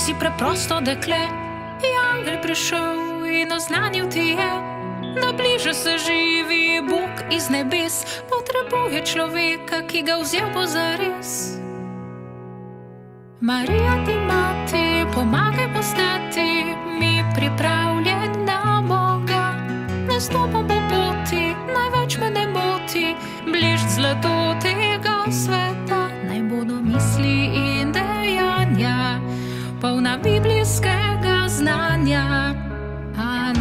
Nisi preprosto dekle, je angel prišel in oznanil ti je, da bliže se živi Bog iz nebes, potrebuje človeka, ki ga vzel bo zares. Marija ti mati, pomagaj postati mi pripravljen na Boga. Ne stopam po poti, največ me ne moti, bližd zlato tega sveta. Naj bodo misli in dejanja polna biblijskega znanja, a